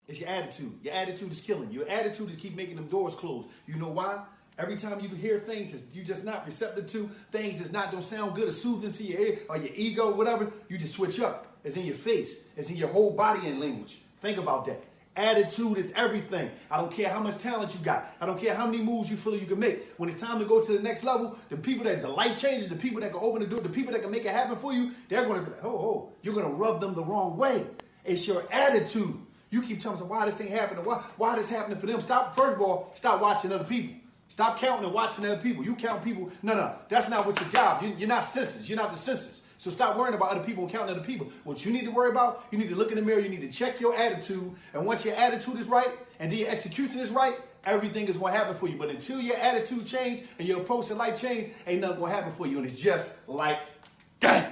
It's your attitude. Your attitude is killing. Your attitude is keep making them doors close. You know why? Every time you hear things that you just not receptive to, things that's not don't sound good or soothing to your ear or your ego, whatever, you just switch up. It's in your face. It's in your whole body and language. Think about that. Attitude is everything. I don't care how much talent you got. I don't care how many moves you feel you can make. When it's time to go to the next level, the life changes, the people that can open the door, the people that can make it happen for you, they're going to be like, you're going to rub them the wrong way. It's your attitude. You keep telling me why this ain't happening, why this happening for them. First of all, stop watching other people. Stop counting and watching other people. You count people. No, that's not what your job. You're not census. You're not the census. So stop worrying about other people and counting other people. What you need to worry about, you need to look in the mirror. You need to check your attitude. And once your attitude is right and then your execution is right, everything is going to happen for you. But until your attitude change and your approach to life change, ain't nothing going to happen for you. And it's just like, dang.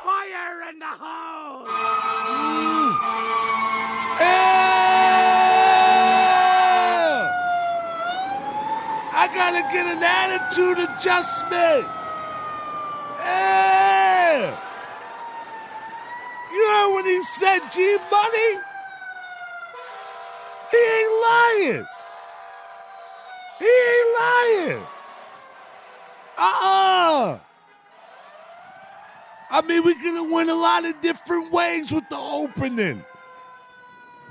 Fire in the hole! I gotta get an attitude adjustment. Yeah. You heard what he said, G-Money? He ain't lying. He ain't lying. I mean, we could have went a lot of different ways with the opening.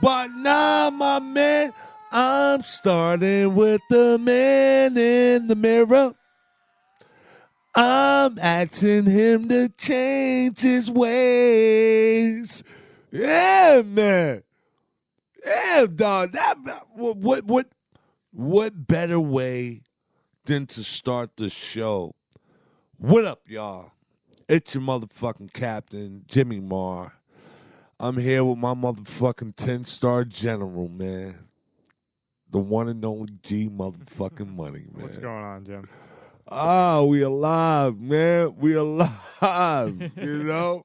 But nah, my man, I'm starting with the man in the mirror. I'm asking him to change his ways. Yeah, man. Yeah, dog. What better way than to start the show? What up, y'all? It's your motherfucking captain, Jimmy Marr. I'm here with my motherfucking 10-star general, man. The one and only G motherfucking Money, man. What's going on, Jim? We alive, man. We alive, you know?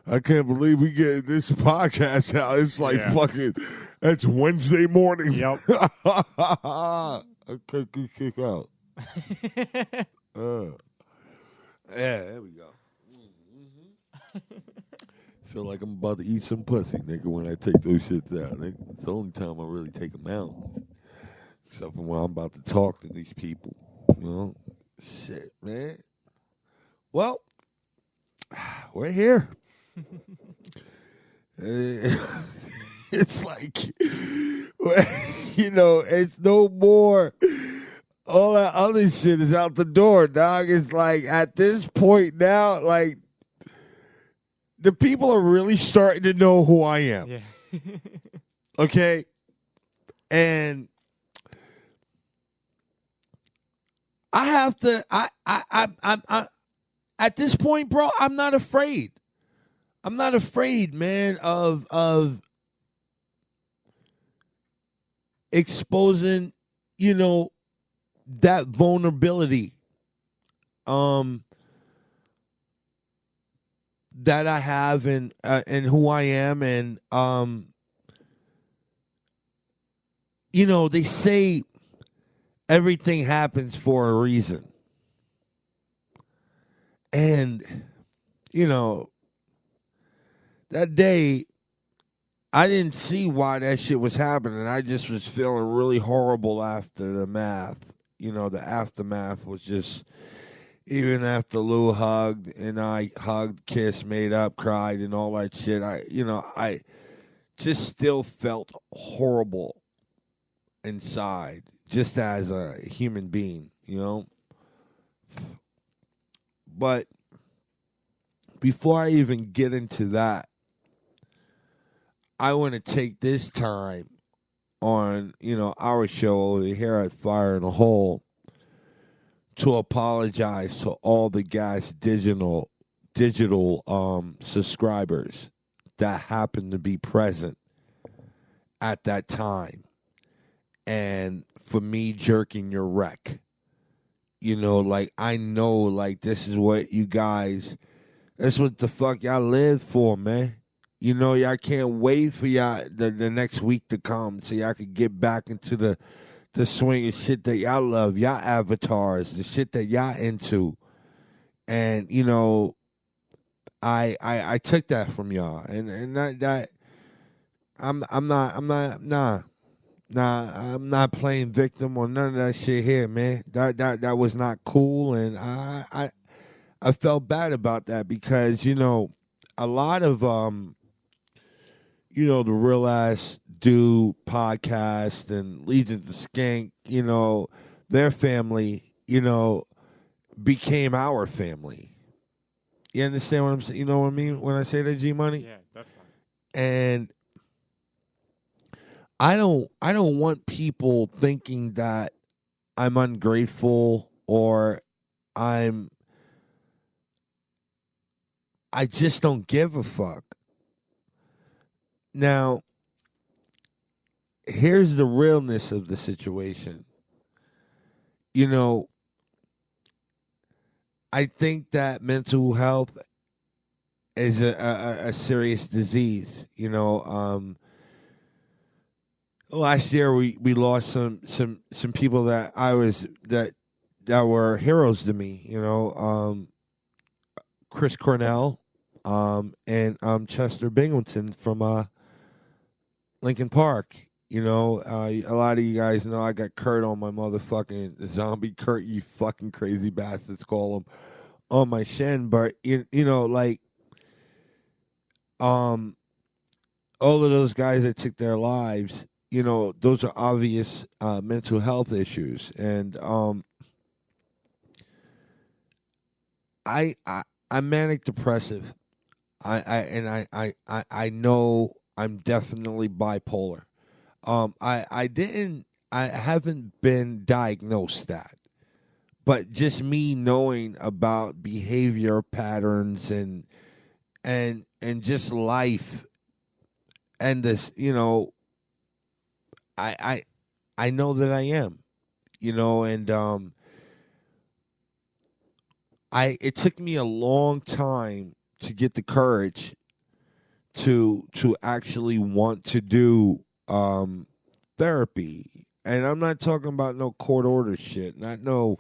I can't believe we get this podcast out. It's like fucking, it's Wednesday morning. Yep. I can't get kicked out. Yeah, there we go. Feel like I'm about to eat some pussy, nigga, when I take those shits out. Nigga. It's the only time I really take them out. Except for when I'm about to talk to these people. You know? Shit, man. Well, we're here. It's like, you know, it's no more. All that other shit is out the door, dog. It's like, at this point now, like, the people are really starting to know who I am. Yeah. Okay? And I have to, I at this point, bro, I'm not afraid. I'm not afraid, man, of exposing, you know, that vulnerability that I have and who I am. And, you know, they say everything happens for a reason. And, you know, that day, I didn't see why that shit was happening. I just was feeling really horrible after the math. You know, the aftermath was just, even after Lou hugged and I hugged, kissed, made up, cried, and all that shit, I just still felt horrible inside, just as a human being, you know? But before I even get into that, I want to take this time on, you know, our show over here at Fire in the Hole to apologize to all the guys' digital subscribers that happened to be present at that time, and for me jerking your wreck. You know, like, I know, like, this is what you guys, that's what the fuck y'all live for, man. You know, y'all can't wait for y'all the next week to come so y'all can get back into the swing of shit that y'all love, y'all avatars, the shit that y'all into. And, you know, I took that from y'all, and that I'm not playing victim or none of that shit here, man. That was not cool, and I felt bad about that because a lot of the Real Ass Do podcast and Legion to Skank, their family, became our family. You understand what I'm saying? You know what I mean when I say that, G Money? Yeah, definitely. And I don't want people thinking that I'm ungrateful or I just don't give a fuck. Now, here's the realness of the situation. I think that mental health is a serious disease. Last year we lost some people that that were heroes to me. Chris Cornell, and Chester Binghamton from Lincoln Park. A lot of you guys know I got Kurt on my motherfucking zombie Kurt, you fucking crazy bastards call him, on my shin. But all of those guys that took their lives, those are obvious mental health issues, and I'm manic depressive. I know I'm definitely bipolar. I haven't been diagnosed that, but just me knowing about behavior patterns and just life and this, I know that I am, and it took me a long time to get the courage to actually want to do therapy. And I'm not talking about no court order shit, not no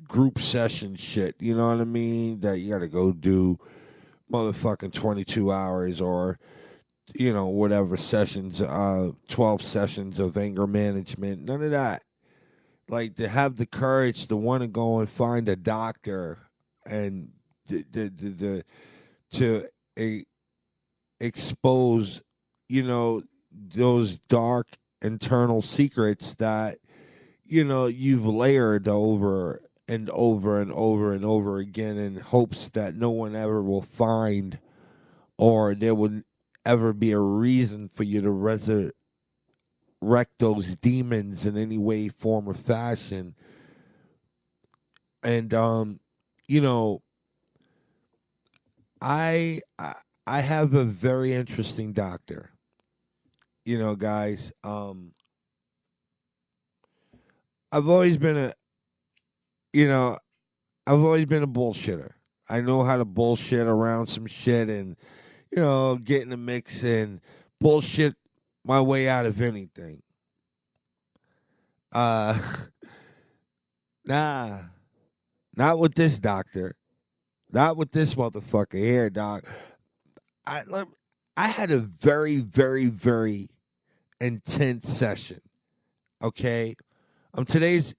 group session shit, you know what I mean? That you got to go do motherfucking 22 hours or whatever sessions, 12 sessions of anger management, none of that. Like, to have the courage to want to go and find a doctor and to expose, those dark internal secrets that, you've layered over and over and over and over again in hopes that no one ever will find, or there would ever be a reason for you to resurrect those demons in any way, form, or fashion. And I have a very interesting doctor. Guys, I've always been I've always been a bullshitter. I know how to bullshit around some shit and get in the mix and bullshit my way out of anything. Nah, not with this doctor. Not with this motherfucker here, dog. I had a very, very, very intense session. Okay, today's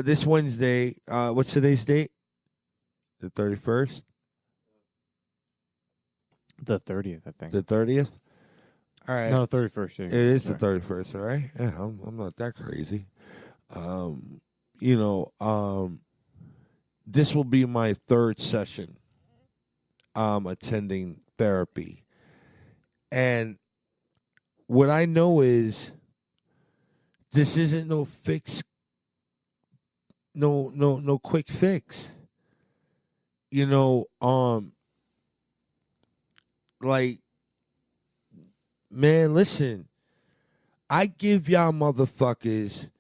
this Wednesday. What's today's date? The 31st. The 30th, I think. The 30th. All right. No, 31st. Yeah. It is the 31st. All right. Yeah, I'm not that crazy. This will be my third session attending therapy. And what I know is this isn't no fix, no quick fix. Like, man, listen, I give y'all motherfuckers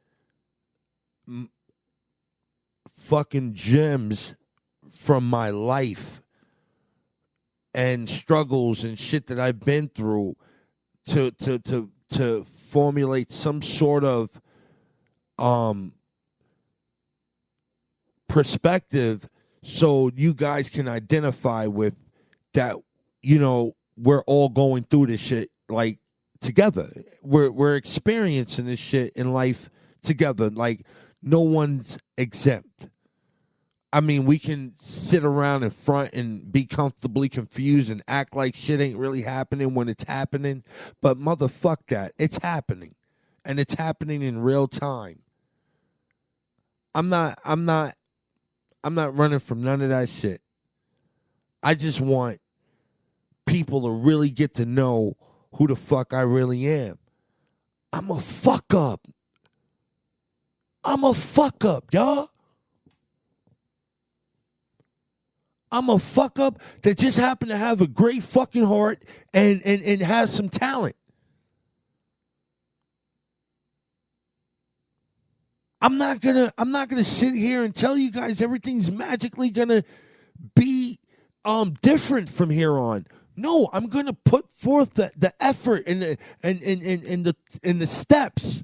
fucking gems from my life and struggles and shit that I've been through to formulate some sort of perspective so you guys can identify with that, we're all going through this shit like together. We're experiencing this shit in life together. Like, no one's exempt. I mean, we can sit around in front and be comfortably confused and act like shit ain't really happening when it's happening. But motherfuck that. It's happening. And it's happening in real time. I'm not running from none of that shit. I just want people to really get to know who the fuck I really am. I'm a fuck up. I'm a fuck up, y'all. I'm a fuck up that just happened to have a great fucking heart and has some talent. I'm not gonna sit here and tell you guys everything's magically gonna be different from here on. No, I'm gonna put forth the effort and the steps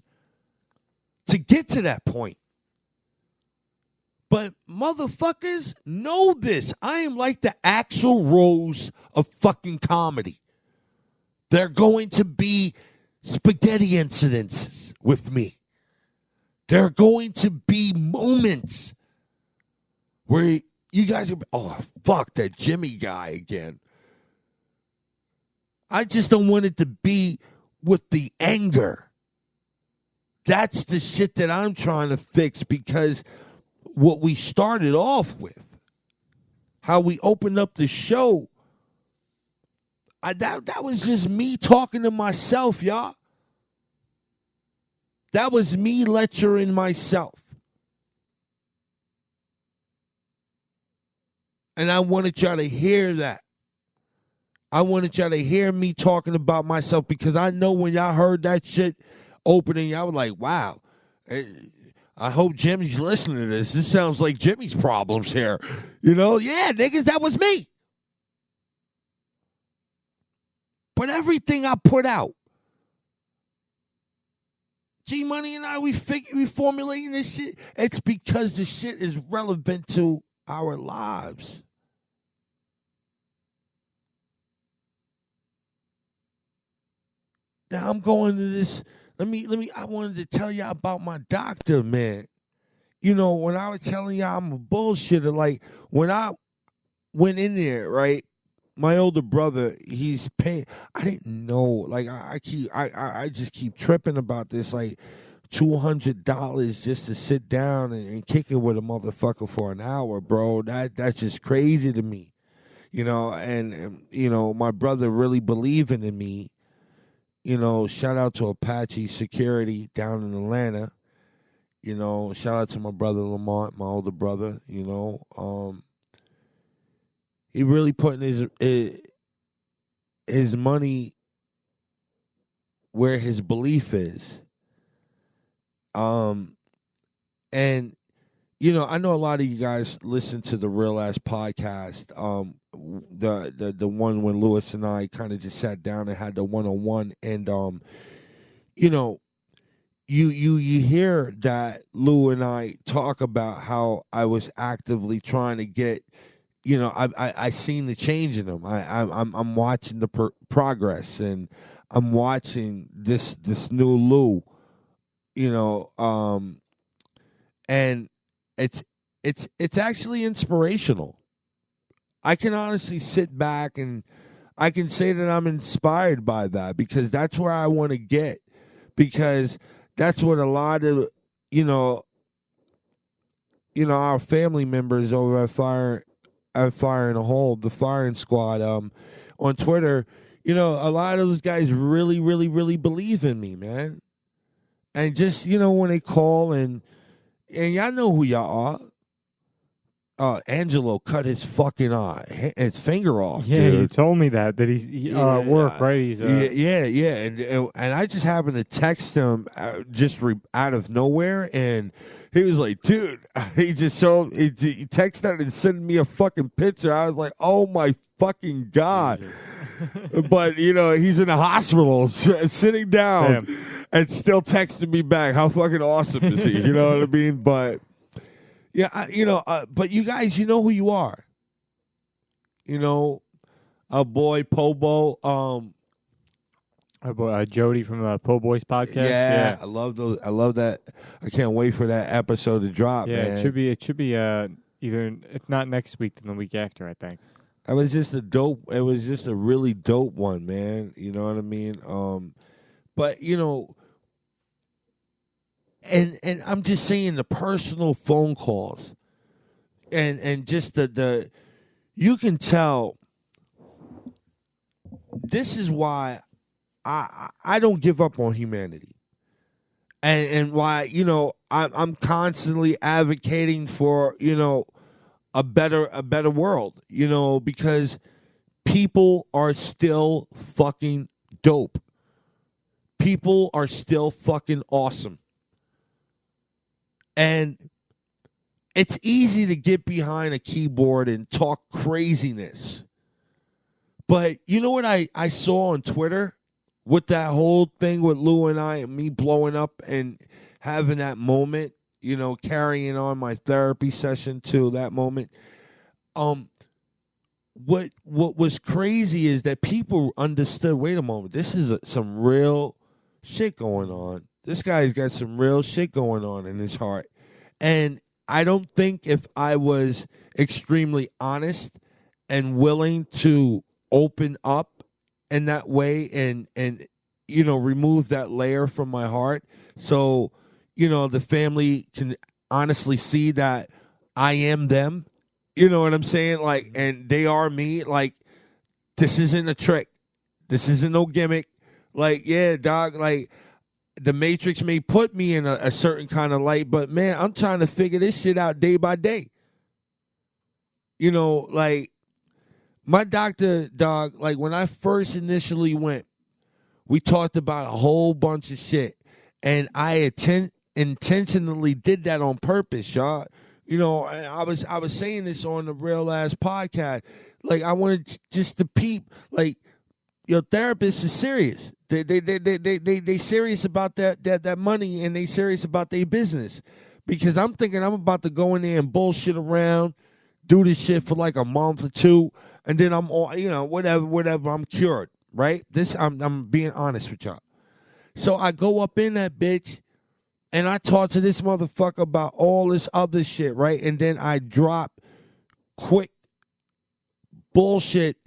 to get to that point. But motherfuckers know this. I am like the Axl Rose of fucking comedy. There are going to be spaghetti incidences with me. There are going to be moments where you guys are, oh, fuck, that Jimmy guy again. I just don't want it to be with the anger. That's the shit that I'm trying to fix, because what we started off with, how we opened up the show, that was just me talking to myself, y'all. That was me lecturing myself. And I wanted y'all to hear that. I wanted y'all to hear me talking about myself, because I know when y'all heard that shit opening, y'all was like, wow, I hope Jimmy's listening to this. This sounds like Jimmy's problems here. Yeah, niggas, that was me. But everything I put out, G-Money and I, we formulating this shit. It's because the shit is relevant to our lives. Now I'm going to this. I wanted to tell y'all about my doctor, man. When I was telling y'all I'm a bullshitter, like when I went in there, right? My older brother, he's paying. I didn't know. Like I just keep tripping about this. Like $200 just to sit down and kick it with a motherfucker for an hour, bro. That's just crazy to me. And my brother really believing in me. Shout out to Apache Security down in Atlanta. Shout out to my brother Lamont, my older brother. He really putting his money where his belief is. And I know a lot of you guys listen to the Real Ass podcast. The one when Lewis and I kind of just sat down and had the one-on-one, and you hear that Lou and I talk about how I was actively trying to get, I seen the change in him. I'm watching the progress, and I'm watching this new Lou, and it's actually inspirational. I can honestly sit back and I can say that I'm inspired by that, because that's where I want to get, because that's what a lot of, our family members over at Fire in a Hole, the firing squad, on Twitter, a lot of those guys really, really, really believe in me, man. And just, when they call and y'all know who y'all are. Angelo cut his fucking his finger off. Yeah, dude. you told me that he's at work, right? He's yeah, and I just happened to text him out of nowhere, and he was like, "Dude," he texted and sent me a fucking picture. I was like, "Oh my fucking god!" But he's in the hospital, sitting down, and still texting me back. How fucking awesome is he? You know what I mean? But. Yeah, but you guys, you know who you are. our boy Pobo. Our boy Jody from the Po Boys podcast. Yeah, I love those. I love that. I can't wait for that episode to drop, Yeah, man. it should be either if not next week, then the week after, I think. It was just a dope. It was just a really dope one, man. You know what I mean? But you know, and I'm just saying the personal phone calls, and just the you can tell. This is why I don't give up on humanity, and why I'm constantly advocating for a better world, because people are still fucking dope. People are still fucking awesome. And it's easy to get behind a keyboard and talk craziness. But you know what I saw on Twitter with that whole thing with Lou and I and me blowing up and having that moment, carrying on my therapy session to that moment. What was crazy is that people understood, wait a moment, this is some real shit going on. This guy's got some real shit going on in his heart. And I don't think if I was extremely honest and willing to open up in that way and remove that layer from my heart, so the family can honestly see that I am them, you know what I'm saying, like, and they are me. Like, this isn't a trick, this isn't no gimmick. Like, yeah, dog, like, the Matrix may put me in a certain kind of light, but man, I'm trying to figure this shit out day by day. Like, my doctor, dog, like, when I first initially went, we talked about a whole bunch of shit. And I intentionally did that on purpose, y'all. And I was saying this on the Real Ass podcast. Like, I wanted just to peep, like, your therapist is serious. They serious about that money, and they serious about their business. Because I'm thinking I'm about to go in there and bullshit around, do this shit for like a month or two, and then I'm all, whatever, I'm cured, right? I'm being honest with y'all. So I go up in that bitch, and I talk to this motherfucker about all this other shit, right? And then I drop quick bullshit,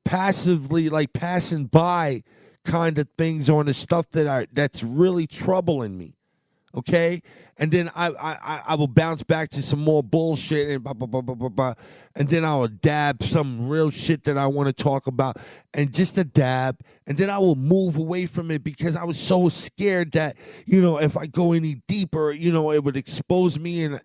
passively, like passing by kind of things on the stuff that's really troubling me. Okay? And then I will bounce back to some more bullshit and blah, blah, blah, blah, blah, blah. And then I will dab some real shit that I want to talk about, and just a dab. And then I will move away from it because I was so scared that, if I go any deeper, it would expose me. And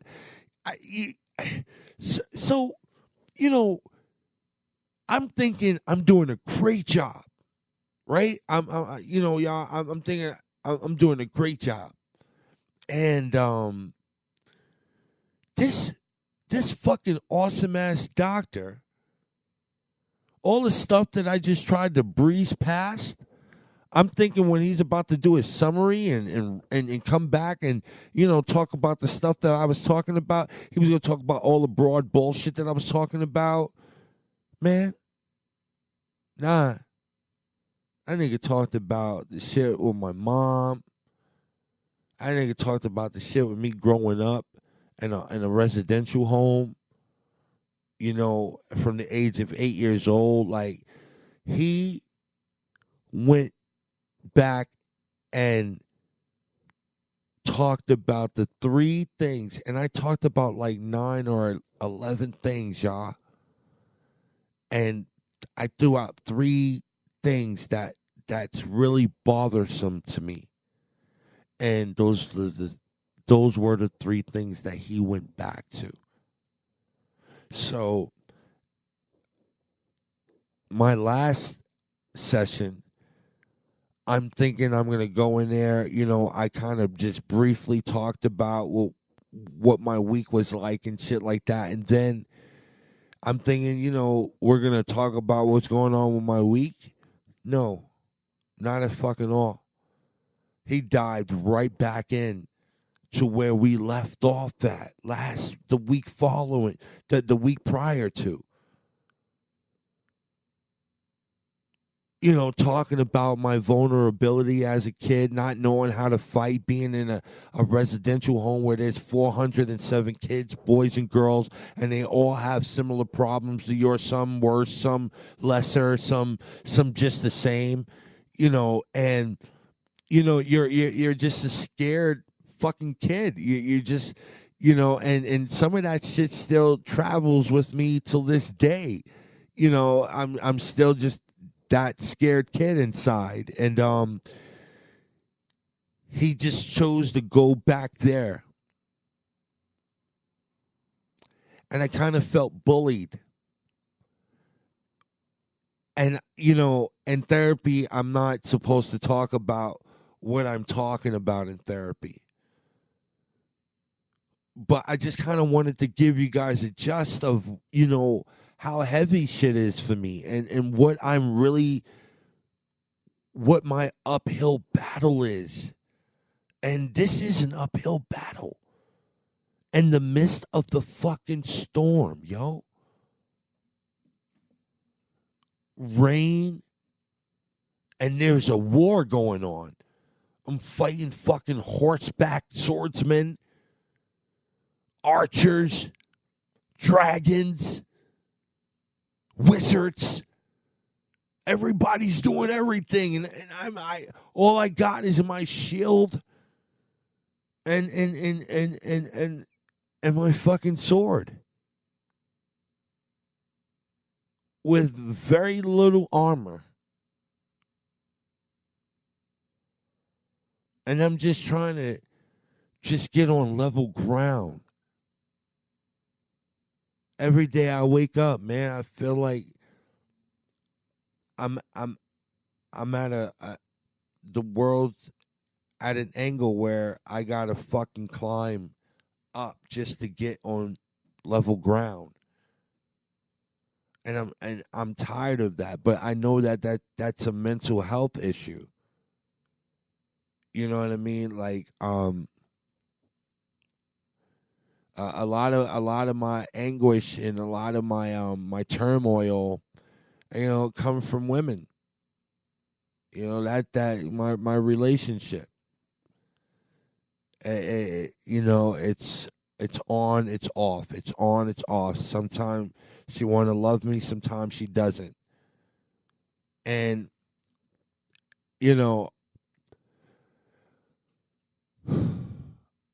I'm thinking I'm doing a great job, right? Y'all, I'm thinking I'm doing a great job. And this fucking awesome ass doctor, all the stuff that I just tried to breeze past, I'm thinking when he's about to do his summary and come back and talk about the stuff that I was talking about, he was going to talk about all the broad bullshit that I was talking about. Man, nah. That nigga talked about the shit with my mom. That nigga talked about the shit with me growing up in a residential home, from the age of 8 years old. Like, he went back and talked about the 3 things, and I talked about like 9 or 11 things, y'all. And I threw out 3 things that's really bothersome to me. And those were the 3 things that he went back to. So my last session, I'm thinking I'm going to go in there. I kind of just briefly talked about what my week was like and shit like that. And then I'm thinking, we're going to talk about what's going on with my week. No, not at fucking all. He dived right back in to where we left off at the week following, the week prior to. talking about my vulnerability as a kid, not knowing how to fight, being in a residential home where there's 407 kids, boys and girls, and they all have similar problems to yours, some worse, some lesser, some just the same, and you're just a scared fucking kid. You just and some of that shit still travels with me till this day. I'm still just that scared kid inside, and he just chose to go back there, and I kind of felt bullied. And in therapy, I'm not supposed to talk about what I'm talking about in therapy, but I just kind of wanted to give you guys a gist of how heavy shit is for me, and what my uphill battle is. And this is an uphill battle in the midst of the fucking storm, yo. Rain, and there's a war going on. I'm fighting fucking horseback swordsmen, archers, dragons, wizards. Everybody's doing everything, and I all I got is my shield and my fucking sword with very little armor. And I'm just trying to just get on level ground. Every day I wake up, man, I feel like I'm at the world's at an angle where I gotta fucking climb up just to get on level ground. And I'm tired of that, but I know that's a mental health issue. You know what I mean? Like a lot of my anguish and a lot of my my turmoil, come from women. That my relationship. It's on, it's off. It's on, it's off. Sometimes she want to love me, sometimes she doesn't. And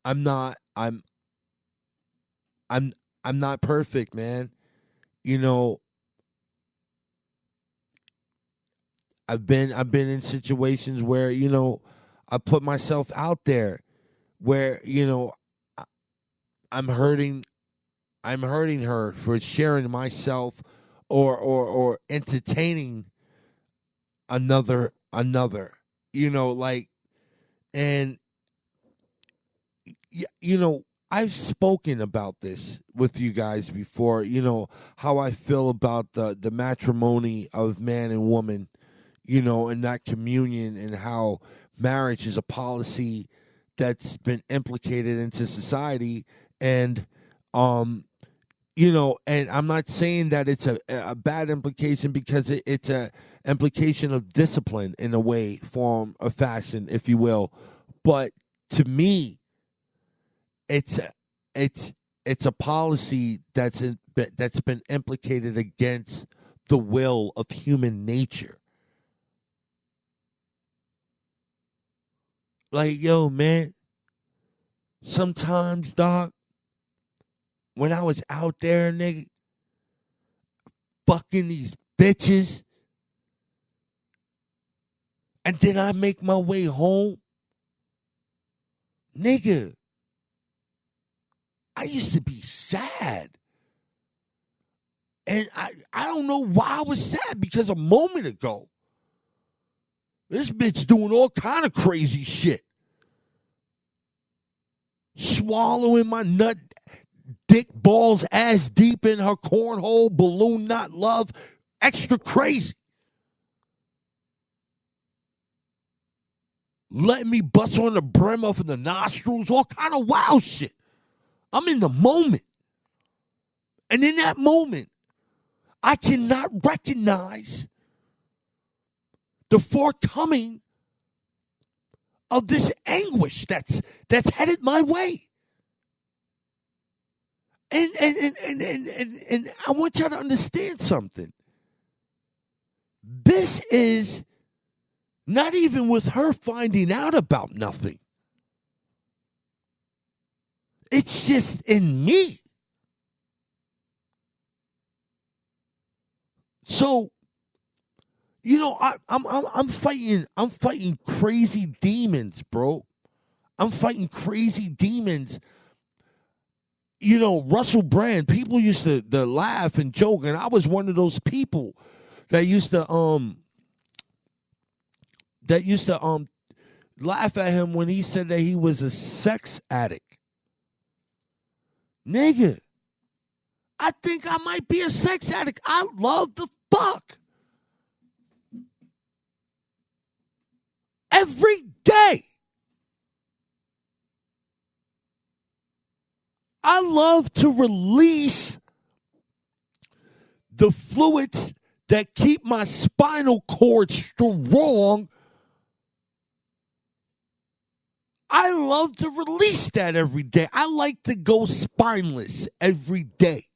I'm not perfect, man. I've been in situations where I put myself out there, where I'm hurting her for sharing myself or entertaining another, like, and I've spoken about this with you guys before, how I feel about the matrimony of man and woman, and that communion, and how marriage is a policy that's been implicated into society. And and I'm not saying that it's a bad implication, because it's a implication of discipline in a way, form of fashion, if you will. But to me, it's a policy that's been implicated against the will of human nature. Like, yo, man, sometimes, dog, when I was out there, nigga, fucking these bitches, and then I make my way home, nigga, I used to be sad. And I don't know why I was sad, because a moment ago, this bitch doing all kind of crazy shit. Swallowing my nut, dick, balls, ass deep in her cornhole, balloon knot love, extra crazy. Letting me bust on the brim of the nostrils, all kind of wild shit. I'm in the moment. And in that moment, I cannot recognize the forthcoming of this anguish that's headed my way. And I want y'all to understand something. This is not even with her finding out about nothing. It's just in me. So, you know, I'm fighting crazy demons, bro. I'm fighting crazy demons. You know, Russell Brand, people used to laugh and joke, and I was one of those people that used to laugh at him when he said that he was a sex addict. Nigga, I think I might be a sex addict. I love the fuck. Every day. I love to release the fluids that keep my spinal cord strong. I love to release that every day. I like to go spineless every day.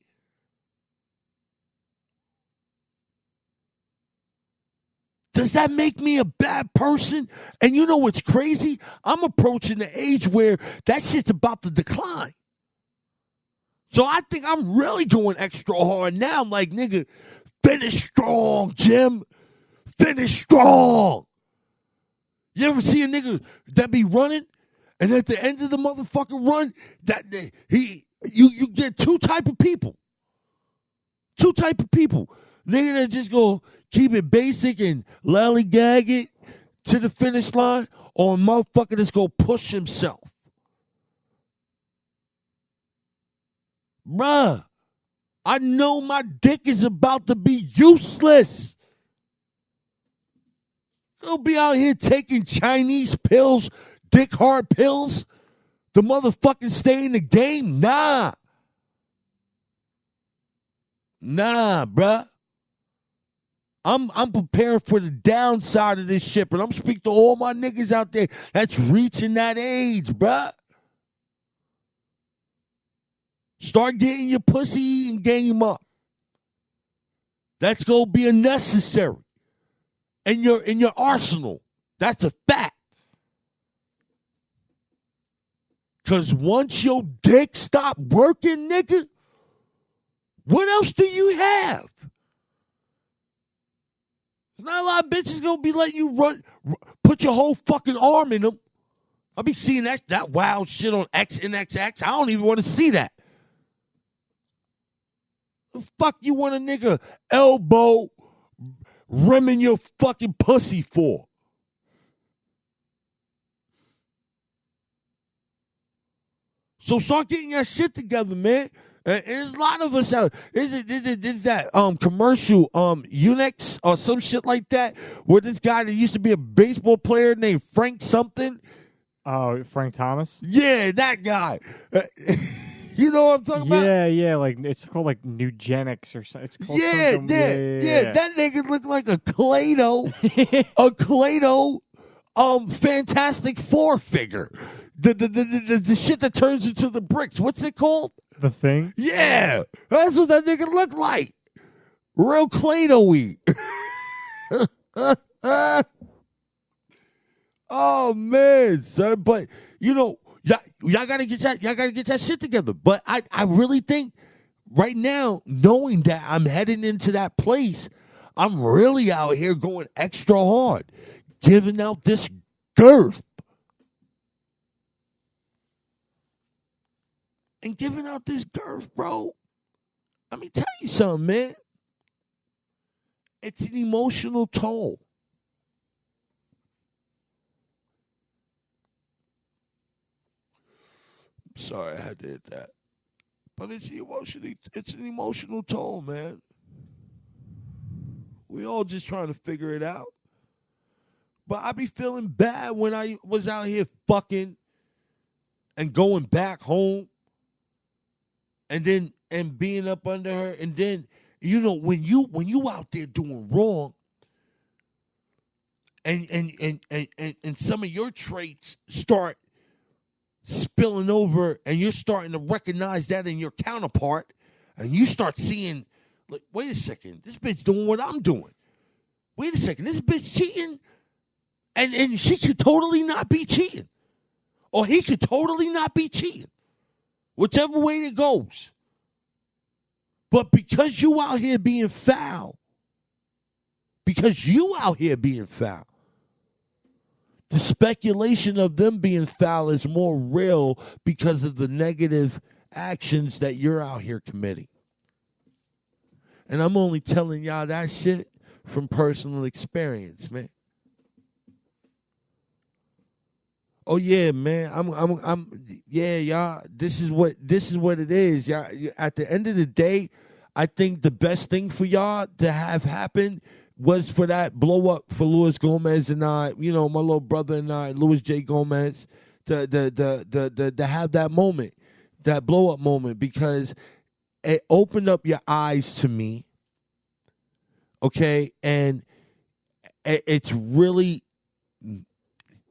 Does that make me a bad person? And you know what's crazy? I'm approaching the age where that shit's about to decline. So I think I'm really going extra hard now. I'm like, nigga, finish strong, Jim. Finish strong. You ever see a nigga that be running, and at the end of the motherfucking run, you get two type of people. Two type of people. Nigga that just go keep it basic and lollygag it to the finish line, or a motherfucker that's go push himself. Bruh, I know my dick is about to be useless. I'll be out here taking Chinese pills, dick hard pills, to motherfucking stay in the game. Nah, bruh. I'm prepared for the downside of this shit, but I'm speaking to all my niggas out there that's reaching that age, bruh. Start getting your pussy eating game up. That's gonna be a necessary in your arsenal. That's a fact. Cause once your dick stop working, nigga, what else do you have? Not a lot of bitches gonna be letting you put your whole fucking arm in them. I'll be seeing that wild shit on XNXX. I don't even want to see that. The fuck you want a nigga elbow rimming your fucking pussy for? So start getting your shit together, man. And there's a lot of us out. Is that commercial Unix or some shit like that, where this guy that used to be a baseball player named Frank something? Oh, Frank Thomas? Yeah, that guy. You know what I'm talking about? Yeah, like it's called like Nugenics or something. It's called Yeah. That nigga looked like a Clado, Fantastic Four figure. The shit that turns into the bricks. What's it called? The Thing? Yeah, that's what that nigga looked like. Real Clado-y. Oh man, son. But you know, y'all gotta get that shit together. But I really think right now, knowing that I'm heading into that place, I'm really out here going extra hard, giving out this girth. And giving out this girth, bro. Let me tell you something, man. It's an emotional toll. Sorry, I had to hit that. But it's an emotional toll, man. We all just trying to figure it out. But I be feeling bad when I was out here fucking and going back home. And being up under her, and then, you know, when you out there doing wrong, and some of your traits start spilling over, and you're starting to recognize that in your counterpart, and you start seeing, like, wait a second, this bitch doing what I'm doing. Wait a second, this bitch cheating, and she could totally not be cheating. Or he could totally not be cheating. Whichever way it goes. But because you out here being foul, the speculation of them being foul is more real because of the negative actions that you're out here committing. And I'm only telling y'all that shit from personal experience, man. Oh yeah, man. Yeah, y'all. This is what it is. Y'all, at the end of the day, I think the best thing for y'all to have happen was for that blow up for Luis Gomez and I, my little brother and I, Luis J. Gomez, to have that moment, that blow up moment, because it opened up your eyes to me. Okay, and it's really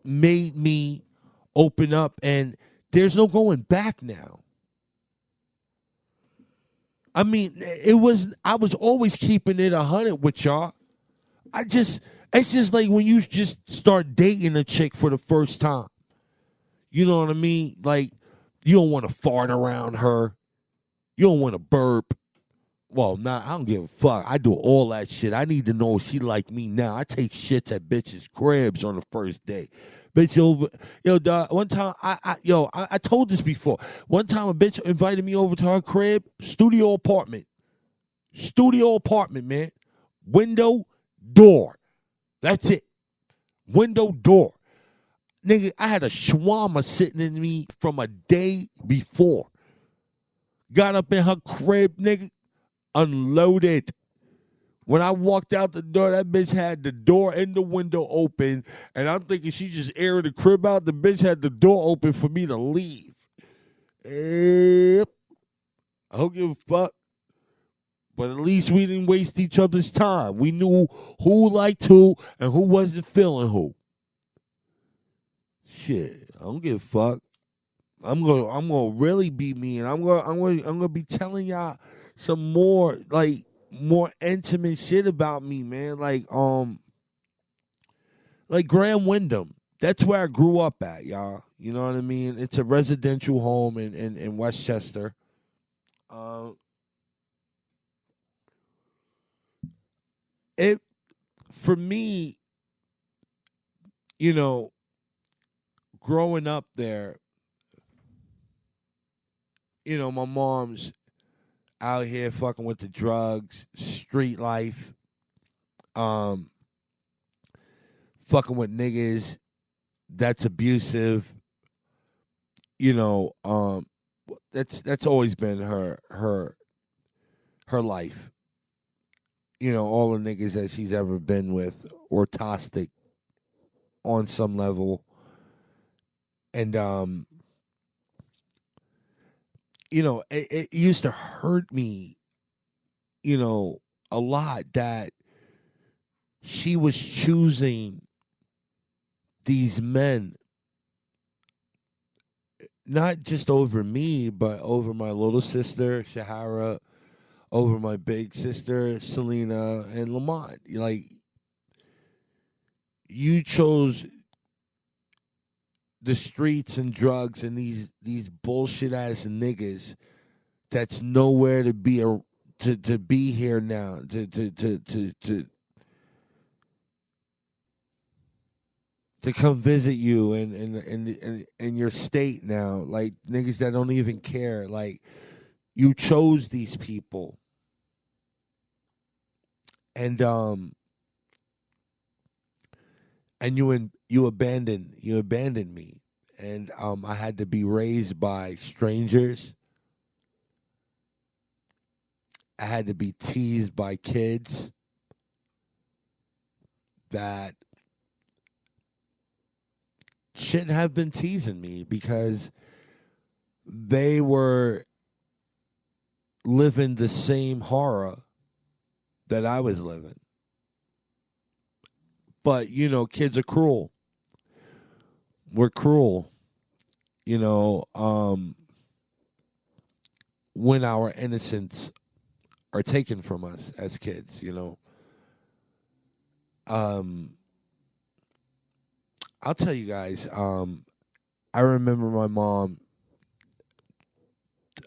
made me open up, and there's no going back now. I mean, I was always keeping it 100 with y'all. It's just like when you just start dating a chick for the first time. You know what I mean? Like, you don't want to fart around her. You don't want to burp. Well, I don't give a fuck. I do all that shit. I need to know if she like me now. I take shits at bitches' cribs on the first day. Bitch, dog, one time, I told this before. One time a bitch invited me over to her crib, studio apartment, man. Window, door. That's it. Window, door. Nigga, I had a shawarma sitting in me from a day before. Got up in her crib, nigga. Unloaded. When I walked out the door, that bitch had the door and the window open, and I'm thinking she just aired the crib out. The bitch had the door open for me to leave. Yep. I don't give a fuck. But at least we didn't waste each other's time. We knew who liked who and who wasn't feeling who. Shit, I don't give a fuck. I'm gonna really be me, and I'm gonna be telling y'all some more intimate shit about me, man. Like Grand Wyndham. That's where I grew up at, y'all. You know what I mean? It's a residential home in Westchester. For me, growing up there, my mom's out here fucking with the drugs, street life, fucking with niggas that's abusive. That's always been her life. All the niggas that she's ever been with were toxic on some level. And it used to hurt me, a lot that she was choosing these men, not just over me, but over my little sister, Shahara, over my big sister, Selena, and Lamont. Like, you chose the streets and drugs and these bullshit ass niggas that's nowhere to be to be here now to come visit you in your state now, like niggas that don't even care. Like, you chose these people, and you abandoned me, and I had to be raised by strangers. I had to be teased by kids that shouldn't have been teasing me because they were living the same horror that I was living. But, kids are cruel. We're cruel. When our innocence are taken from us as kids, I'll tell you guys, I remember my mom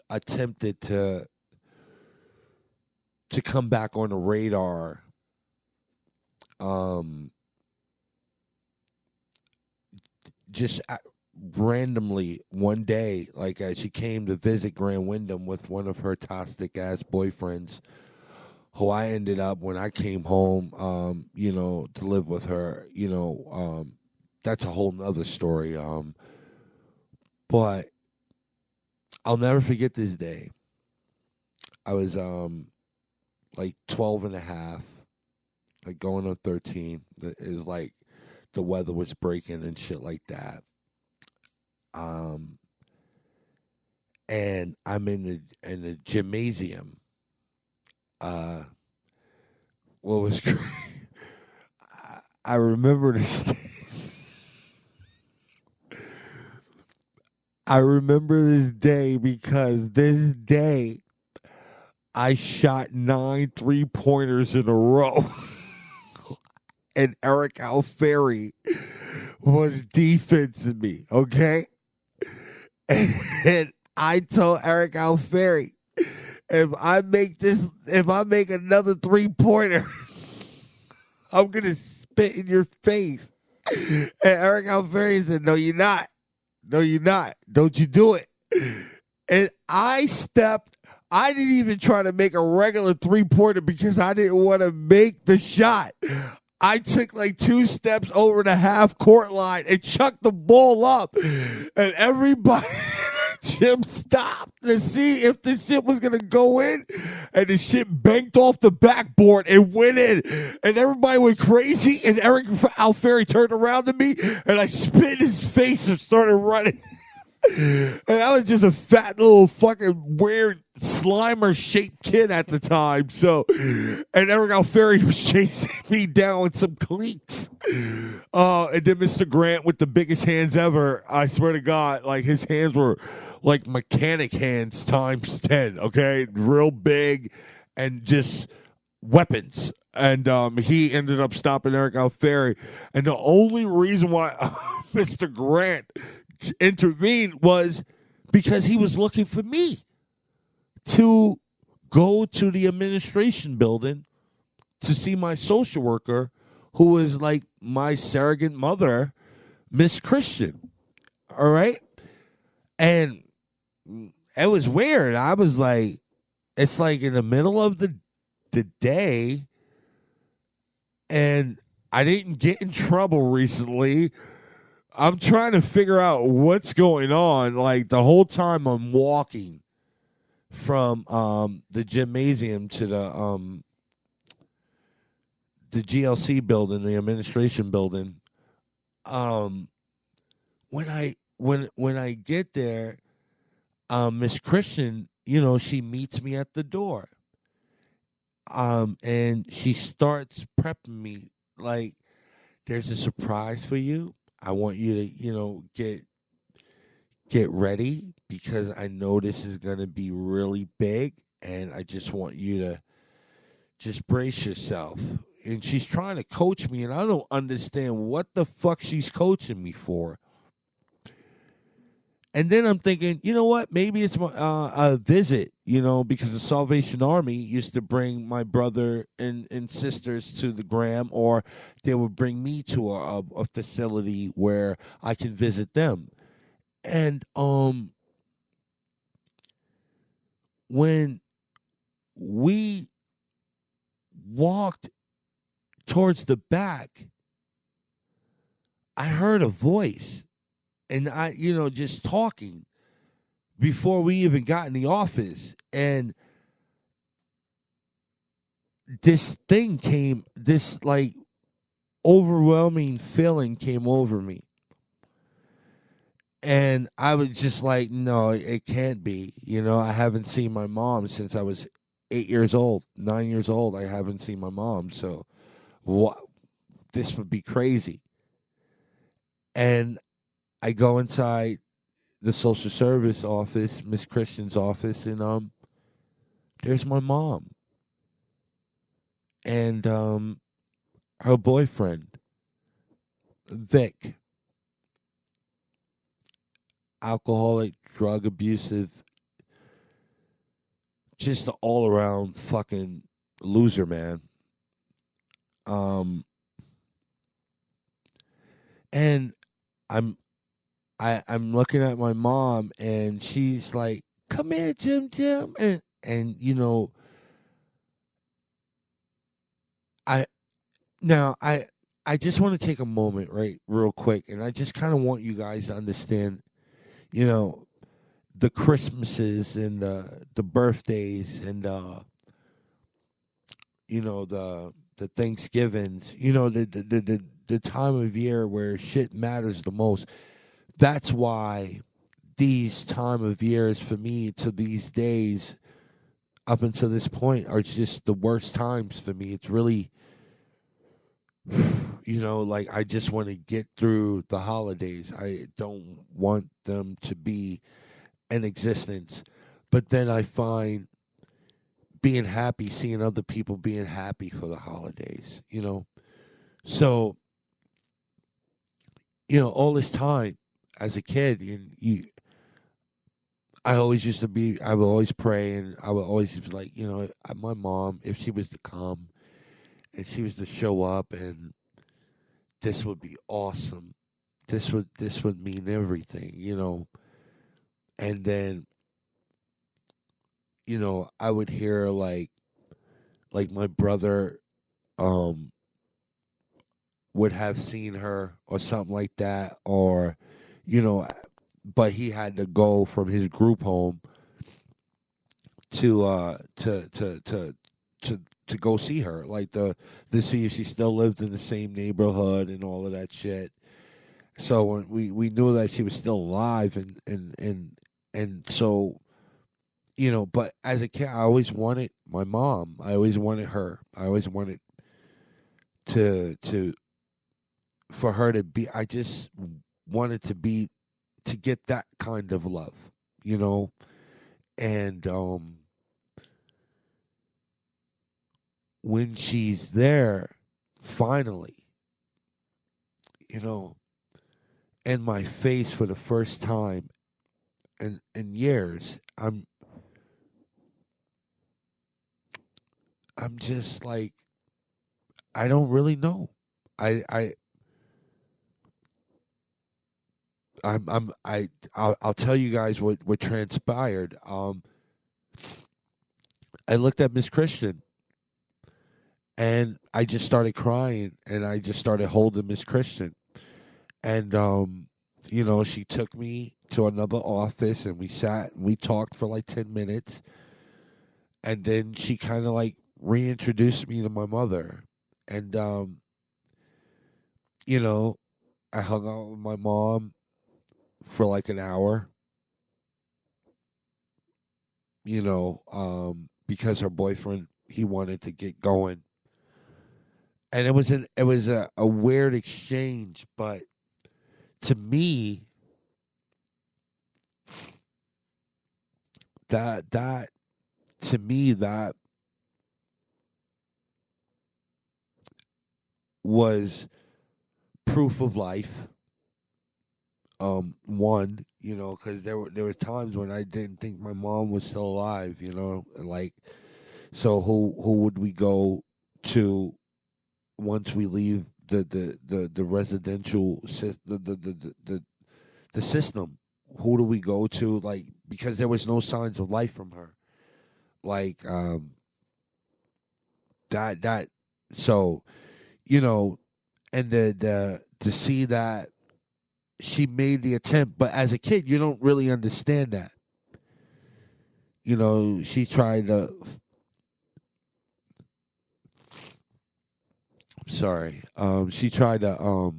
attempted to come back on the radar just randomly one day, like she came to visit Grand Wyndham with one of her toxic ass boyfriends, who I ended up, when I came home, to live with her. That's a whole nother story. But I'll never forget this day. I was like 12 and a half, like going on 13. It was like the weather was breaking and shit like that. And I'm in the gymnasium. What was great? I remember this day. I remember this day because this day I shot 9 3-pointers in a row. And Eric Alfieri was defensing me, okay? And I told Eric Alfieri, if I make another 3-pointer, I'm gonna spit in your face. And Eric Alfieri said, "No, you're not. No, you're not. Don't you do it." And I didn't even try to make a regular 3-pointer because I didn't want to make the shot. I took like 2 steps over the half-court line and chucked the ball up. And everybody in the gym stopped to see if the shit was going to go in. And the shit banked off the backboard and went in. And everybody went crazy. And Eric Alfieri turned around to me. And I spit in his face and started running. And I was just a fat little fucking weird Slimer-shaped kid at the time. So, and Eric Alfieri was chasing me down with some cleats. And then Mr. Grant with the biggest hands ever. I swear to God, like his hands were like mechanic hands times 10. Okay, real big and just weapons. And he ended up stopping Eric Alfieri. And the only reason why Mr. Grant intervened was because he was looking for me to go to the administration building to see my social worker, who is like my surrogate mother, Miss Christian. All right. And it was weird. I was like, it's like in the middle of the day, and I didn't get in trouble recently. I'm trying to figure out what's going on. Like the whole time I'm walking from the gymnasium to the GLC building, the administration building. When I get there, Miss Christian, she meets me at the door. And she starts prepping me like, there's a surprise for you. I want you to, get ready because I know this is going to be really big, and I just want you to just brace yourself. And she's trying to coach me, and I don't understand what the fuck she's coaching me for. And then I'm thinking, you know what? Maybe it's a visit, because the Salvation Army used to bring my brother and sisters to the Graham, or they would bring me to a facility where I can visit them. And when we walked towards the back, I heard a voice. And I, just talking before we even got in the office. And this like overwhelming feeling came over me. And I was just like, no, it can't be. I haven't seen my mom since I was 9 years old. I haven't seen my mom. So what? this would be crazy. And I go inside the social service office, Miss Christian's office, and there's my mom and her boyfriend, Vic, alcoholic, drug abusive, just an all around fucking loser, man. And I'm I'm looking at my mom and she's like, "Come here, Jim," and I now I just want to take a moment, right, real quick, and I just kind of want you guys to understand, you know, the Christmases and the birthdays and the Thanksgivings, the time of year where shit matters the most. That's why these time of years for me to these days up until this point are just the worst times for me. It's really, like I just want to get through the holidays. I don't want them to be in existence. But then I find being happy, seeing other people being happy for the holidays, So, all this time as a kid, I always used to be, I would always pray and I would always be like, my mom, if she was to come and she was to show up and this would be awesome. This would mean everything, And then, I would hear like my brother would have seen her or something like that, or but he had to go from his group home to go see her, like to see if she still lived in the same neighborhood and all of that shit. So when we knew that she was still alive, and so but as a kid, I always wanted my mom. I always wanted her. I always wanted to for her to be. I just wanted to get that kind of love, and when she's there, finally, in my face for the first time in years, I'm just like, I don't really know. I'll tell you guys what transpired. I looked at Miss Christian and I just started crying and I just started holding Miss Christian. And she took me to another office and we sat and we talked for like 10 minutes. And then she kind of like reintroduced me to my mother. And I hung out with my mom for like an hour, because her boyfriend, he wanted to get going. And it was a weird exchange, but to me, that was proof of life. One, because there were times when I didn't think my mom was still alive, and like, so who would we go to once we leave the residential the system? Who do we go to? Like, because there was no signs of life from her, like that. So, and the to see that she made the attempt, but as a kid, you don't really understand that. She tried to. Sorry. She tried to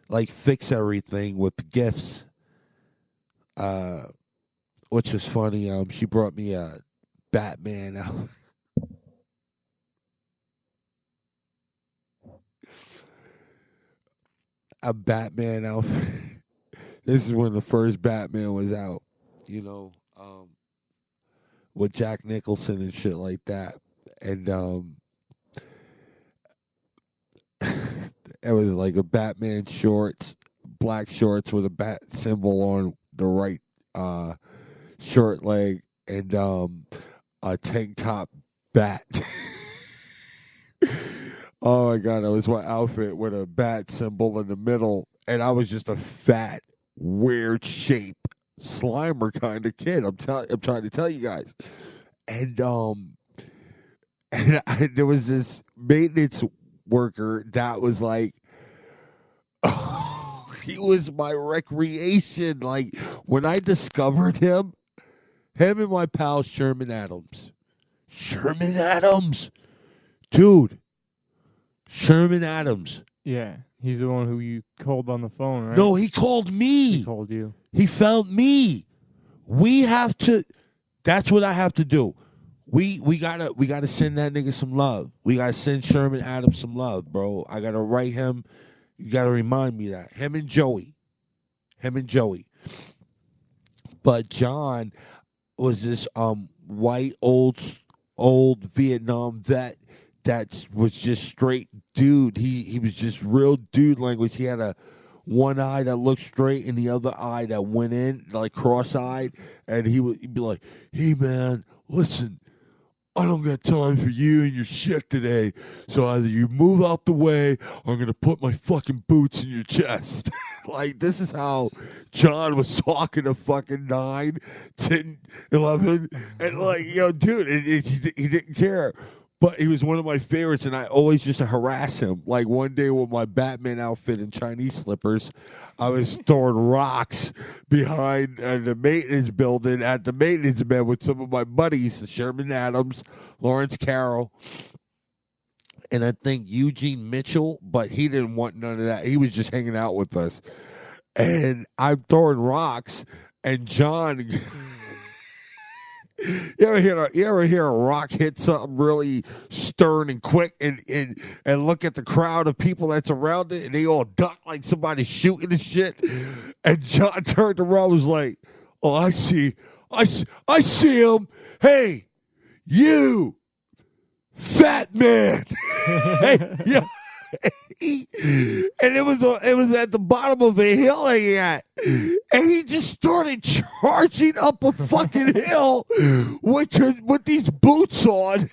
like fix everything with the gifts. Which was funny. She brought me a Batman out. a Batman outfit. This is when the first Batman was out, you know, with Jack Nicholson and shit like that. And it was like a Batman shorts, black shorts with a bat symbol on the right short leg, and a tank top bat. Oh my god, that was my outfit with a bat symbol in the middle, and I was just a fat, weird shape Slimer kind of kid. I'm trying to tell you guys, and there was this maintenance worker that was like, oh, he was my recreation. Like when I discovered him and my pal Sherman Adams, dude. Sherman Adams. Yeah, he's the one who you called on the phone, right? No, he called me. He called you. He found me. We have to. That's what I have to do. We gotta send that nigga some love. We gotta send Sherman Adams some love, bro. I gotta write him. You gotta remind me that him and Joey. But John was this white old Vietnam vet that was just straight dude. He was just real dude language. He had a one eye that looked straight and the other eye that went in, like cross-eyed. And he'd be like, hey, man, listen, I don't got time for you and your shit today. So either you move out the way or I'm going to put my fucking boots in your chest. Like, this is how John was talking to fucking 9, 10, 11. And like, yo, dude, he didn't care. But he was one of my favorites, and I always used to harass him. Like one day with my Batman outfit and Chinese slippers, I was throwing rocks behind the maintenance building at the maintenance bed with some of my buddies, Sherman Adams, Lawrence Carroll, and I think Eugene Mitchell, but he didn't want none of that. He was just hanging out with us. And I'm throwing rocks, and John... You ever hear a rock hit something really stern and quick and look at the crowd of people that's around it and they all duck like somebody's shooting and shit? And John turned around and was like, oh, I see him. Hey, you, fat man. Hey, yeah. And it was at the bottom of a hill he at, and he just started charging up a fucking hill with these boots on,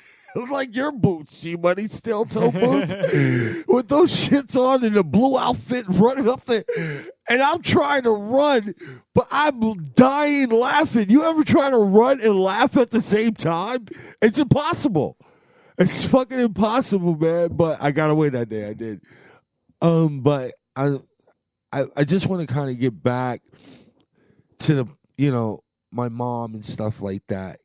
like your boots, see, buddy, steel toe boots, with those shits on and the blue outfit running up there, and I'm trying to run, but I'm dying laughing. You ever try to run and laugh at the same time? It's impossible. It's fucking impossible, man. But I got away that day. I did. But I just want to kind of get back to the, my mom and stuff like that.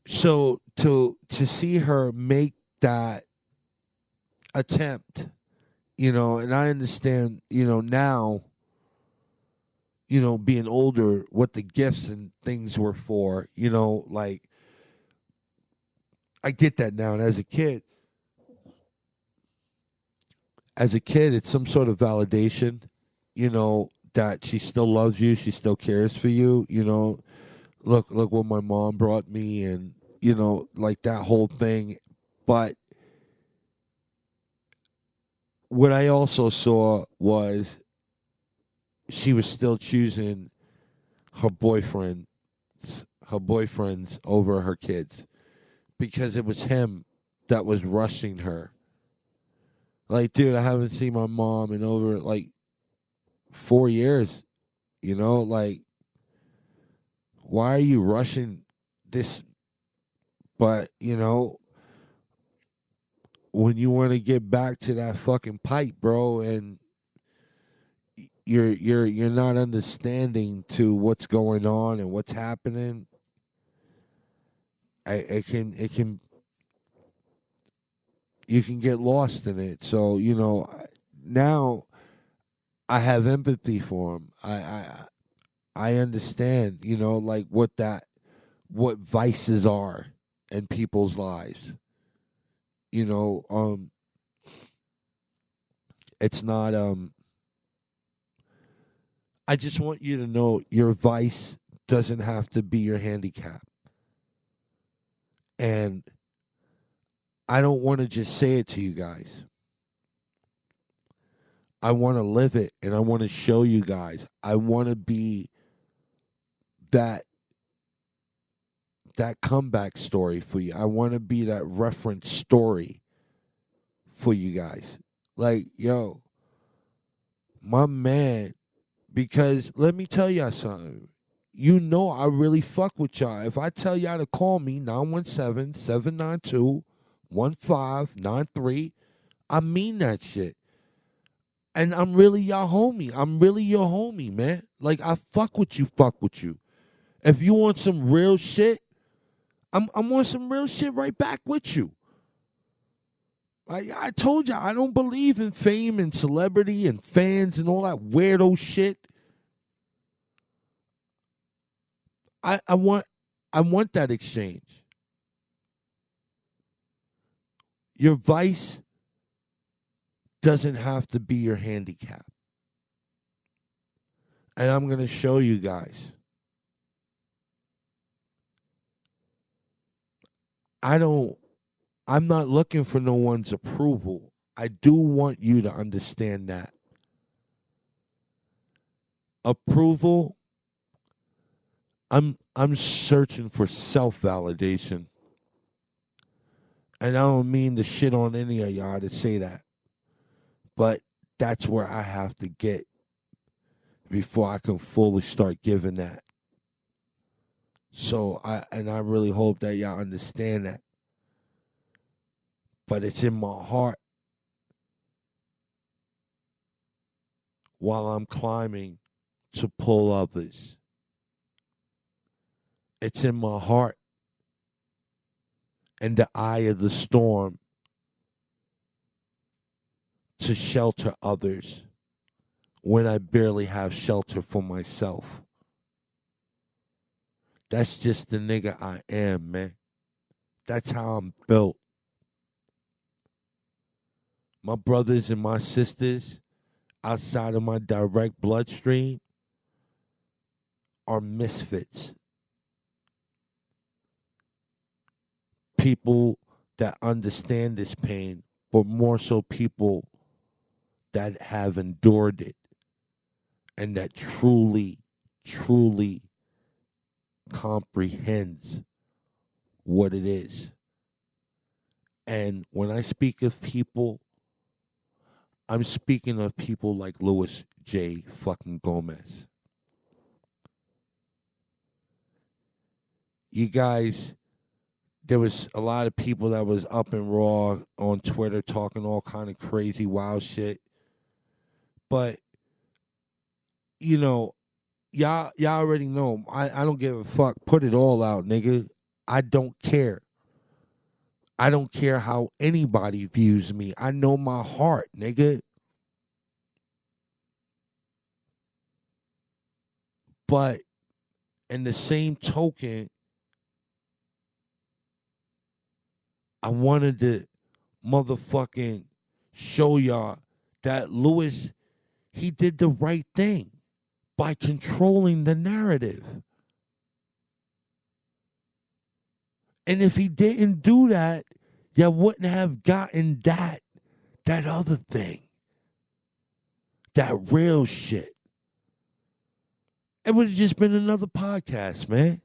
So to see her make that attempt, and I understand, now, being older, what the gifts and things were for, like, I get that now. And as a kid, it's some sort of validation, that she still loves you, she still cares for you, Look what my mom brought me, and like that whole thing. But what I also saw was she was still choosing her boyfriends over her kids, because it was him that was rushing her. Like, dude, I haven't seen my mom in over, like, 4 years. Like, why are you rushing this? But, when you want to get back to that fucking pipe, bro, and you're not understanding to what's going on and what's happening, it can you can get lost in it. So now I have empathy for him. I understand, like what vices are in people's lives. It's not. I just want you to know your vice doesn't have to be your handicap. And I don't want to just say it to you guys. I want to live it, and I want to show you guys. I want to be that comeback story for you. I want to be that reference story for you guys. Like, yo, my man, because let me tell y'all something. You know I really fuck with y'all. If I tell y'all to call me 917-792-1593, I mean that shit. And I'm really your homie. I'm really your homie, man. Like, I fuck with you. If you want some real shit, I'm on some real shit right back with you. I told you, I don't believe in fame and celebrity and fans and all that weirdo shit. I want that exchange. Your vice doesn't have to be your handicap. And I'm going to show you guys. I'm not looking for no one's approval. I do want you to understand that. Approval, I'm searching for self-validation. And I don't mean to shit on any of y'all to say that. But that's where I have to get before I can fully start giving that. So I really hope that y'all understand that. But it's in my heart while I'm climbing to pull others. It's in my heart in the eye of the storm to shelter others when I barely have shelter for myself. That's just the nigga I am, man. That's how I'm built. My brothers and my sisters outside of my direct bloodstream are misfits. People that understand this pain, but more so people that have endured it and that truly, truly comprehends what it is. And when I speak of people, I'm speaking of people like Louis J. fucking Gomez. You guys, there was a lot of people that was up and raw on Twitter talking all kind of crazy, wild shit. But, you know, y'all already know. I don't give a fuck. Put it all out, nigga. I don't care. I don't care how anybody views me. I know my heart, nigga. But in the same token, I wanted to motherfucking show y'all that Louis, he did the right thing by controlling the narrative. And if he didn't do that, you wouldn't have gotten that other thing. That real shit. It would have just been another podcast, man.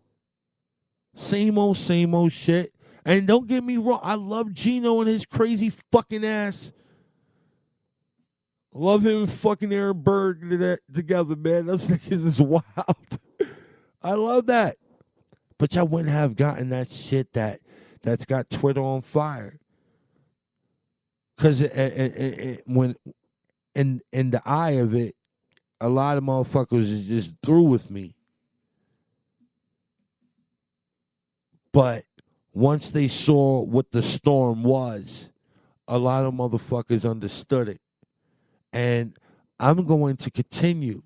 Same old shit. And don't get me wrong, I love Gino and his crazy fucking ass. Love him and fucking Aaron Berg together, man. Those niggas is wild. I love that. But y'all wouldn't have gotten that shit that's got Twitter on fire. Because when in the eye of it, a lot of motherfuckers is just through with me. But once they saw what the storm was, a lot of motherfuckers understood it. And I'm going to continue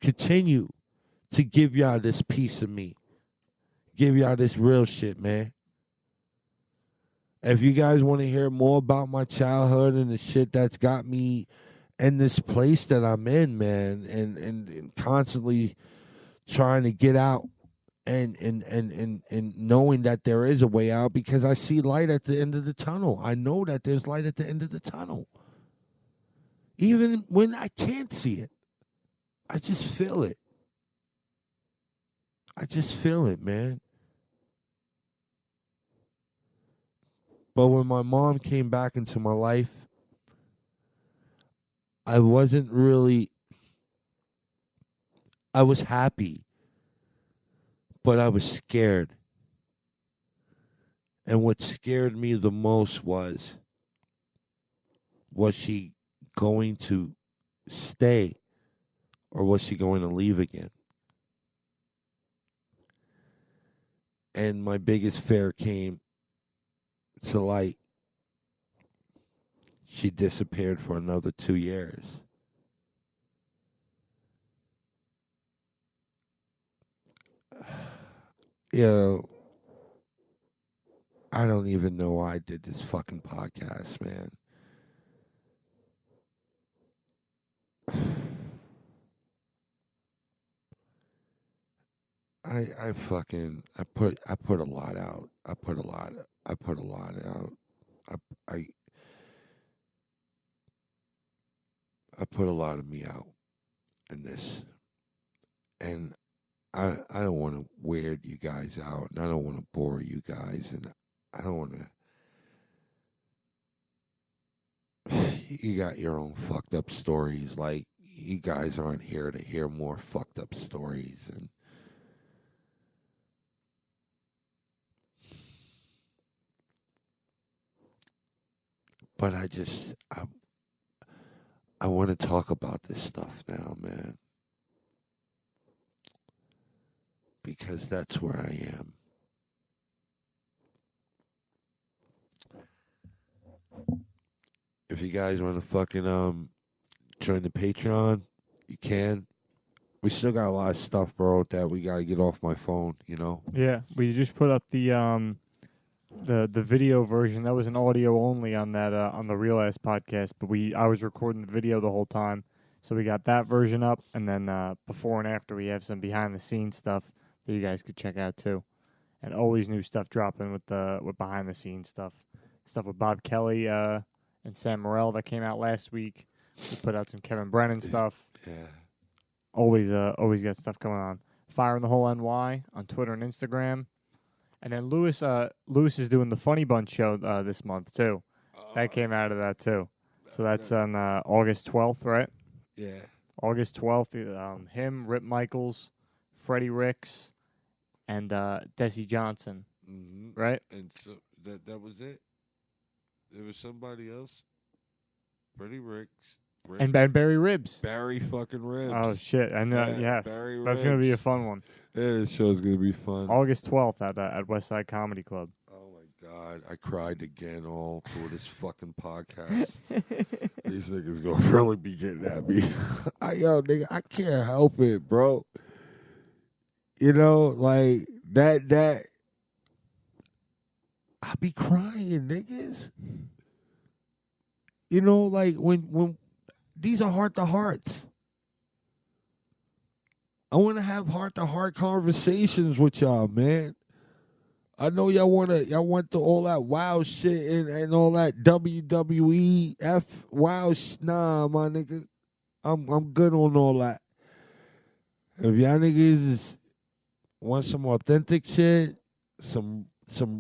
to give y'all this piece of me. Give y'all this real shit, man. If you guys want to hear more about my childhood and the shit that's got me in this place that I'm in, man, and constantly trying to get out and knowing that there is a way out because I see light at the end of the tunnel. I know that there's light at the end of the tunnel. Even when I can't see it, I just feel it. I just feel it, man. But when my mom came back into my life, I was happy, but I was scared. And what scared me the most was she going to stay or was she going to leave again? And my biggest fear came to light. She disappeared for another 2 years. You know, I don't even know why I did this fucking podcast, man. I put a lot out. I put a lot out. I put a lot of me out in this. And I don't want to weird you guys out, and I don't want to bore you guys, and I don't want to. You got your own fucked up stories. Like, you guys aren't here to hear more fucked up stories, and but I want to talk about this stuff now, man. Because that's where I am. If you guys want to fucking join the Patreon, you can. We still got a lot of stuff, bro, that we got to get off my phone, you know? Yeah, we just put up the video version. That was an audio only on that on the Real Ass podcast, but I was recording the video the whole time. So we got that version up, and then before and after we have some behind the scenes stuff that you guys could check out too. And always new stuff dropping with behind the scenes stuff. Stuff with Bob Kelly and Sam Morrell that came out last week. We put out some Kevin Brennan stuff. Yeah. Always got stuff going on. Fire in the Hole NY on Twitter and Instagram. And then Lewis is doing the Funny Bunch show this month too. That came out of that too. So that's on August 12th, right? Yeah. August 12th. Him, Rip Michaels, Freddie Ricks, and Desi Johnson, right? And so that was it. There was somebody else. Freddie Ricks. And Barry Ribs. Barry fucking Ribs. Oh shit! I know. Yes, Barry that's gonna be a fun one. Yeah, this show's gonna be fun. August 12th at Westside Comedy Club. Oh my god, I cried again all through this fucking podcast. These niggas gonna really be getting at me. Yo, nigga, I can't help it, bro. You know, like that. I be crying, niggas. You know, like when these are heart to hearts. I want to have heart to heart conversations with y'all, man. I know y'all want all that wild shit and all that WWEF wild nah, my nigga. I'm good on all that. If y'all niggas want some authentic shit, some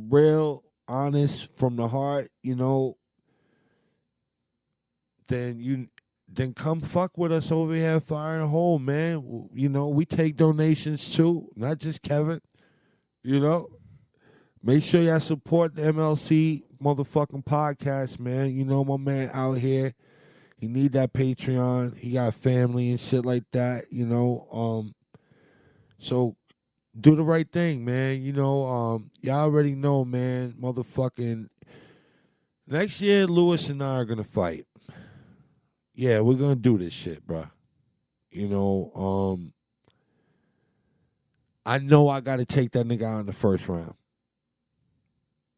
real, honest, from the heart, you know, then come fuck with us over here at Fire in the Hole, man. You know, we take donations too, not just Kevin. You know, make sure y'all support the MLC motherfucking podcast, man. You know, my man out here, he need that Patreon. He got family and shit like that, you know. So do the right thing, man. You know, y'all already know, man. Motherfucking next year, Lewis and I are gonna fight. Yeah, we're gonna do this shit, bro. You know, I know I gotta take that nigga out in the first round.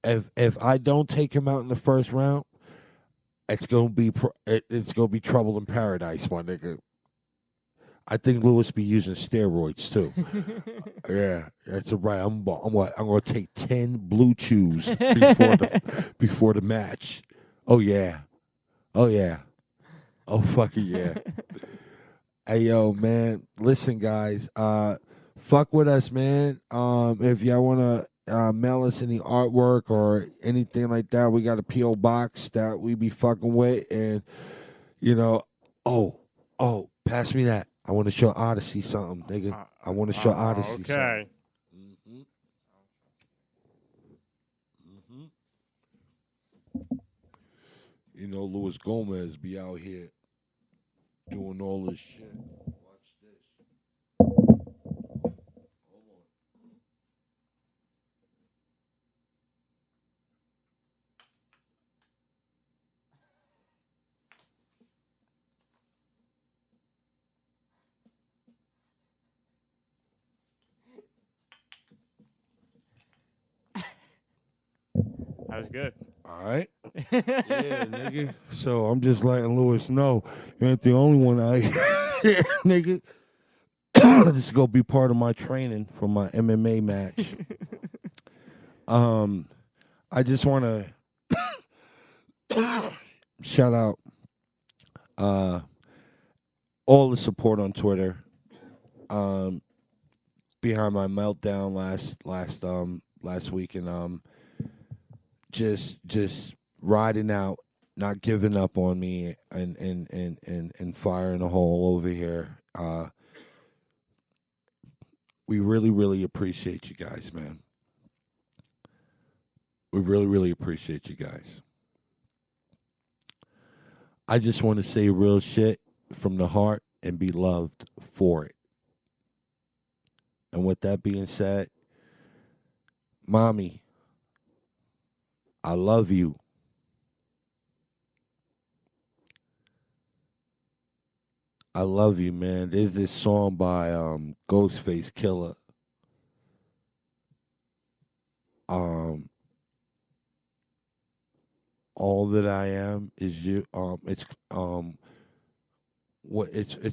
if I don't take him out in the first round, it's gonna be trouble in paradise, my nigga. I think Lewis be using steroids too. Yeah, that's right. I'm gonna take 10 blue chews before the match. Oh yeah, oh fucking yeah. Hey yo, man. Listen, guys. Fuck with us, man. If y'all wanna mail us any artwork or anything like that, we got a PO box that we be fucking with, and you know, oh, pass me that. I want to show Odyssey something, nigga. I want to show Odyssey something. Okay. You know, Luis Gomez be out here doing all this shit. Watch this. Hold on. That was good. All right. Yeah, nigga. So I'm just letting Lewis know you ain't the only one out here, nigga. This is gonna be part of my training for my MMA match. I just want to shout out all the support on Twitter. Behind my meltdown last week, and just riding out, not giving up on me, and firing a hole over here. We really appreciate you guys, man. We really appreciate you guys. I just want to say real shit from the heart and be loved for it. And with that being said, Mommy, I love you. I love you, man. There's this song by Ghostface Killer. All that I am is you. It's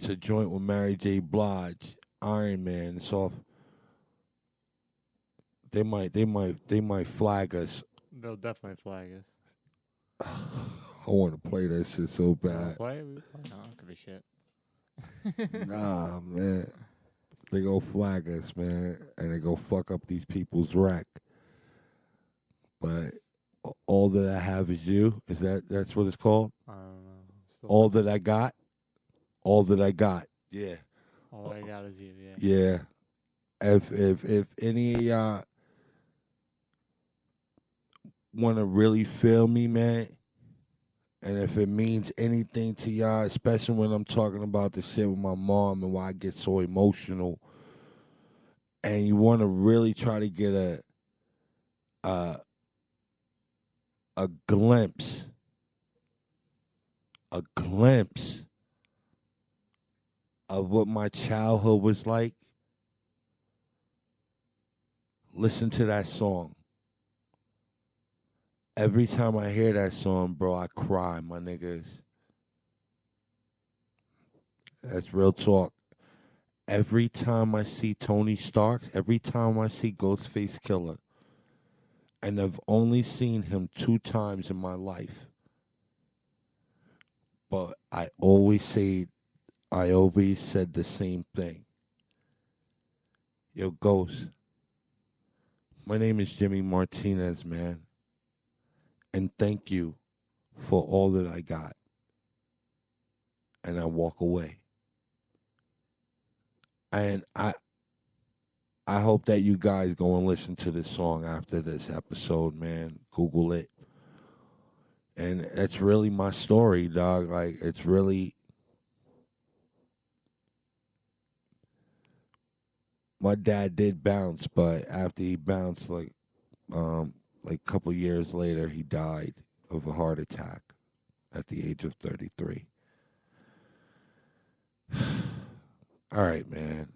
a joint with Mary J. Blige, Iron Man. It's off. They might flag us. They'll definitely flag us. I want to play that shit so bad. Play it? No, I don't give a shit. Nah, man. They go flag us, man, and they go fuck up these people's rack. But all that I have is you. That's what it's called? I don't know. All that I got. All that I got. Yeah. All I got is you. Yeah. Yeah. If any of y'all want to really feel me, man, and if it means anything to y'all, especially when I'm talking about the shit with my mom and why I get so emotional, and you want to really try to get a glimpse of what my childhood was like, listen to that song. Every time I hear that song, bro, I cry, my niggas. That's real talk. Every time I see Tony Starks, every time I see Ghostface Killer, and I've only seen him 2 times in my life, but I always said the same thing. Yo, Ghost, my name is Jimmy Martinez, man. And thank you for all that I got. And I walk away. And I hope that you guys go and listen to this song after this episode, man. Google it. And that's really my story, dog. Like, it's really... My dad did bounce, but after he bounced, like a couple years later, he died of a heart attack at the age of 33. All right, man.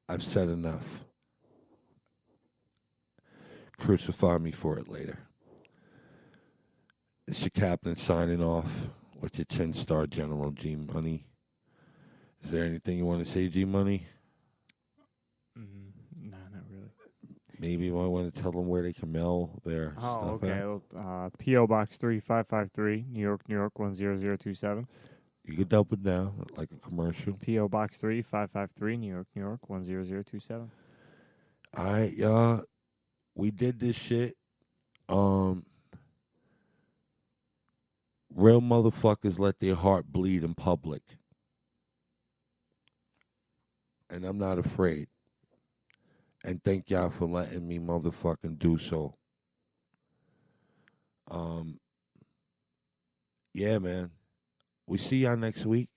I've said enough. Crucify me for it later. It's your captain signing off with your 10-star General G Money. Is there anything you want to say, G Money? No, not really. Maybe you might want to tell them where they can mail their stuff okay. at. P.O. Box 3553, New York, New York 10027. You could double down like a commercial. P.O. Box 3553, New York, New York 10027. All right, y'all. We did this shit. Real motherfuckers let their heart bleed in public. And I'm not afraid. And thank y'all for letting me motherfucking do so. Yeah, man. We see y'all next week.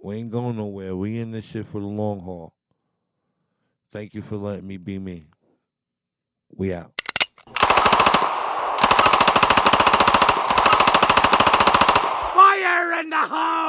We ain't going nowhere. We in this shit for the long haul. Thank you for letting me be me. We out. Fire in the hole!